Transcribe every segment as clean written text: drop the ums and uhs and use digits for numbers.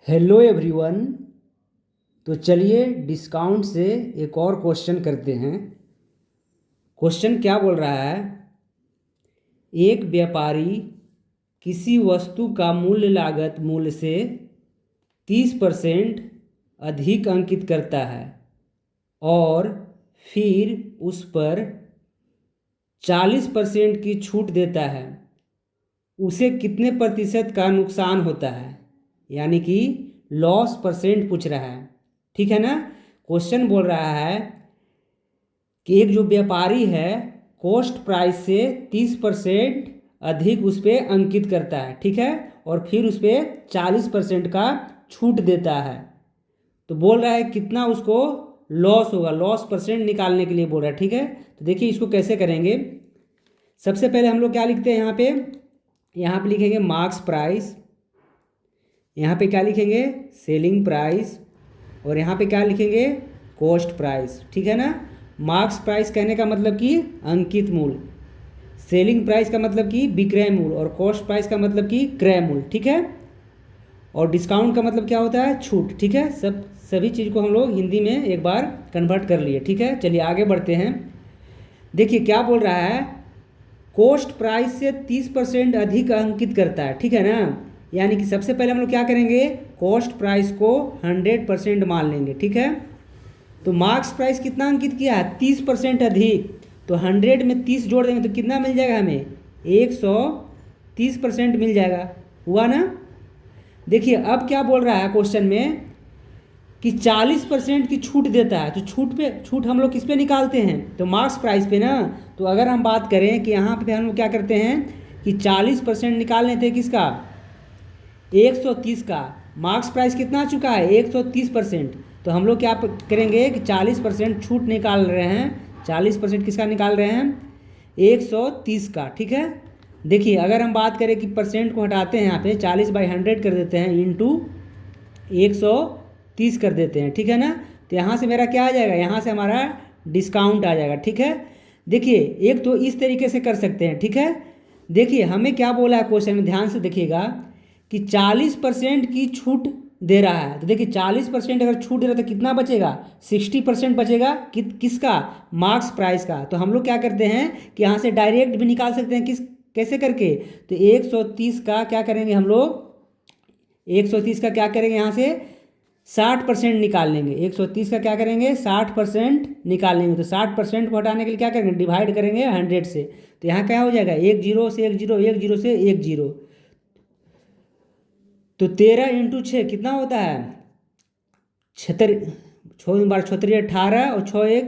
Hello everyone. तो चलिए discount से एक और क्वेश्चन करते हैं। क्वेश्चन क्या बोल रहा है? एक व्यापारी किसी वस्तु का मूल्य लागत मूल्य से 30% अधिक अंकित करता है और फिर उस पर 40% की छूट देता है। उसे कितने प्रतिशत का नुकसान होता है? यानी कि लॉस परसेंट पूछ रहा है। ठीक है ना? क्वेश्चन बोल रहा है कि एक जो व्यापारी है कॉस्ट प्राइस से 30% अधिक उस पर अंकित करता है। ठीक है, और फिर उस पर 40% का छूट देता है। तो बोल रहा है कितना उसको लॉस होगा, लॉस परसेंट निकालने के लिए बोल रहा है। ठीक है, तो देखिए इसको कैसे करेंगे। सबसे पहले हम लोग क्या लिखते हैं यहाँ पे लिखेंगे मार्क्स प्राइस। यहाँ पे क्या लिखेंगे? Selling price. और यहाँ पे क्या लिखेंगे? Cost price. ठीक है ना? मार्क्स प्राइस कहने का मतलब कि अंकित मूल्य, सेलिंग प्राइस का मतलब कि विक्रय मूल्य, और कॉस्ट प्राइस का मतलब कि क्रय मूल्य। ठीक है, और डिस्काउंट का मतलब क्या होता है? छूट। ठीक है, सभी चीज़ को हम लोग हिंदी में एक बार कन्वर्ट कर लिए। ठीक है, चलिए आगे बढ़ते हैं। देखिए क्या बोल रहा है, कॉस्ट प्राइस से 30% अधिक अंकित करता है। ठीक है ना? यानी कि सबसे पहले हम लोग क्या करेंगे, कॉस्ट प्राइस को 100% मान लेंगे। ठीक है, तो मार्क्स प्राइस कितना अंकित किया है? 30% अधिक। तो 100 में 30 जोड़ देंगे तो कितना मिल जाएगा हमें? 130% मिल जाएगा। हुआ ना? देखिए अब क्या बोल रहा है क्वेश्चन में कि 40% की छूट देता है। तो छूट हम लोग किस पे निकालते हैं? तो मार्क्स प्राइस पे ना। तो अगर हम बात करें कि यहाँ पे हम लोग क्या करते हैं कि 40% निकाल लेते हैं किसका? 130 का। मार्क्स प्राइस कितना आ चुका है? 130%। तो हम लोग क्या करेंगे कि 40% छूट निकाल रहे हैं। 40% किसका निकाल रहे हैं? 130 का। ठीक है, देखिए अगर हम बात करें कि परसेंट को हटाते हैं, यहाँ पे 40/100 कर देते हैं, इंटू 130 कर देते हैं। ठीक है ना? तो यहाँ से मेरा क्या आ जाएगा? यहाँ से हमारा डिस्काउंट आ जाएगा। ठीक है, देखिए एक तो इस तरीके से कर सकते हैं। ठीक है, देखिए हमें क्या बोला है क्वेश्चन में, ध्यान से देखिएगा कि 40% की छूट दे रहा है। तो देखिए 40% अगर छूट दे रहा है तो कितना बचेगा? 60% बचेगा। किसका? मार्क्स प्राइस का। तो हम लोग क्या करते हैं कि यहाँ से डायरेक्ट भी निकाल सकते हैं। कैसे करके? तो 130 का क्या करेंगे हम लोग? 130 का क्या करेंगे? यहाँ से 60% निकाल लेंगे। 130 का क्या करेंगे? 60% निकाल लेंगे। तो 60% को हटाने के लिए क्या करेंगे? डिवाइड करेंगे 100 से। तो यहाँ क्या हो जाएगा? एक जीरो से एक जीरो, एक जीरो से एक जीरो। तो 13 × 6 कितना होता है? 76। 6 × 4 = 18 और 6 × 1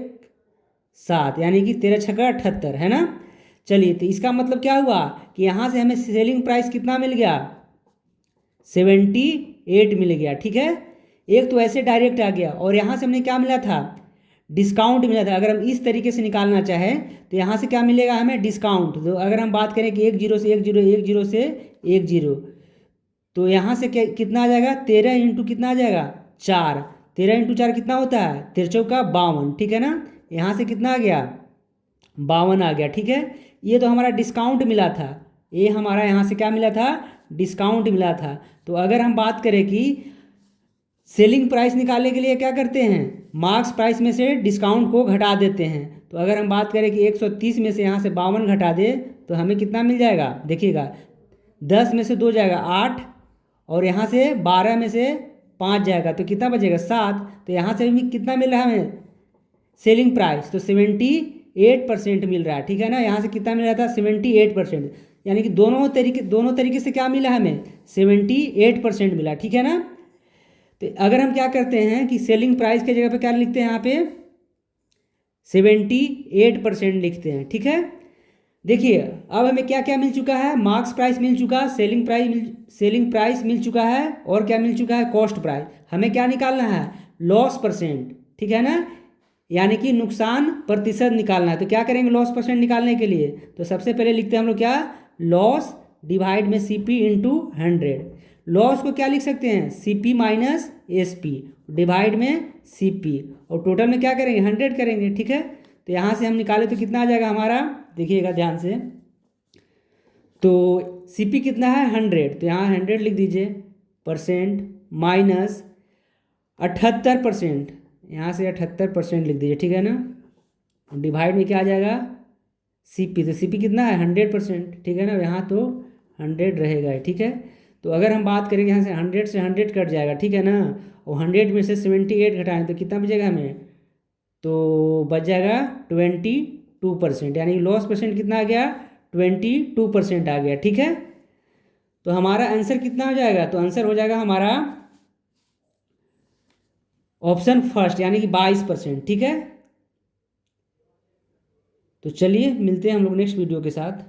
= 7, यानी कि 13×6 = 78 है ना? चलिए तो इसका मतलब क्या हुआ कि यहाँ से हमें सेलिंग प्राइस कितना मिल गया? 78 मिल गया। ठीक है, एक तो ऐसे डायरेक्ट आ गया, और यहाँ से हमने क्या मिला था? डिस्काउंट मिला था। अगर हम इस तरीके से निकालना चाहें तो यहाँ से क्या मिलेगा हमें? डिस्काउंट। तो अगर हम बात करें कि एक जीरो से एक जीरो, एक जीरो से एक जीरो, तो यहाँ से कितना आ जाएगा? 13 इंटू कितना आ जाएगा? 4। 13 × 4 कितना होता है? 13×4 = 52। ठीक है ना? यहाँ से कितना आ गया? 52 आ गया। ठीक है, ये तो हमारा डिस्काउंट मिला था। ये हमारा यहाँ से क्या मिला था? डिस्काउंट मिला था। तो अगर हम बात करें कि सेलिंग प्राइस निकालने के लिए क्या करते हैं? मार्क्स प्राइस में से डिस्काउंट को घटा देते हैं। तो अगर हम बात करें कि 130 में से यहाँ से 52 घटा दे तो हमें कितना मिल जाएगा? देखिएगा 10 में से 2 जाएगा 8, और यहाँ से 12 में से 5 जाएगा तो कितना बचेगा? 7। तो यहाँ से भी कितना मिल रहा है हमें? सेलिंग प्राइस तो 78% मिल रहा है। ठीक है ना? यहाँ से कितना मिल रहा था? 78%। यानी कि दोनों तरीके से क्या मिला हमें? 78% मिला। ठीक है ना? तो अगर हम क्या करते हैं कि सेलिंग प्राइस के जगह पे क्या लिखते हैं? यहाँ पे 78% लिखते हैं। ठीक है, देखिए अब हमें क्या क्या मिल चुका है? मार्क्स प्राइस मिल चुका है, सेलिंग प्राइस मिल चुका है, और क्या मिल चुका है? Cost price. हमें क्या निकालना है? Loss percent. ठीक है ना? यानी कि नुकसान प्रतिशत निकालना है। तो क्या करेंगे लॉस परसेंट निकालने के लिए? तो सबसे पहले लिखते हैं हम लोग क्या? लॉस डिवाइड में CP इंटू 100। लॉस को क्या लिख सकते हैं? CP माइनस SP डिवाइड में CP, और टोटल में क्या करेंगे? 100 करेंगे। ठीक है, तो यहाँ से हम निकाले तो कितना आ जाएगा हमारा? देखिएगा ध्यान से। तो CP कितना है? 100। तो यहाँ 100 लिख दीजिए। परसेंट माइनस 78%, यहाँ से 78% लिख दीजिए, ठीक है ना। डिवाइड में क्या आ जाएगा, सीपी, तो सीपी कितना है 100%, ठीक है ना, यहाँ तो 100 रहेगा, ठीक है। तो अगर हम बात करेंगे यहाँ से 100 से 100 कट जाएगा, ठीक है ना, और 100 में से 78 घटाएं तो कितना बचेगा हमें, तो बच जाएगा 22%, यानी लॉस परसेंट कितना आ गया, 22% आ गया, ठीक है। तो हमारा आंसर कितना हो जाएगा, तो आंसर हो जाएगा हमारा ऑप्शन फर्स्ट, यानी कि 22%, ठीक है। तो चलिए मिलते हैं हम लोग नेक्स्ट वीडियो के साथ।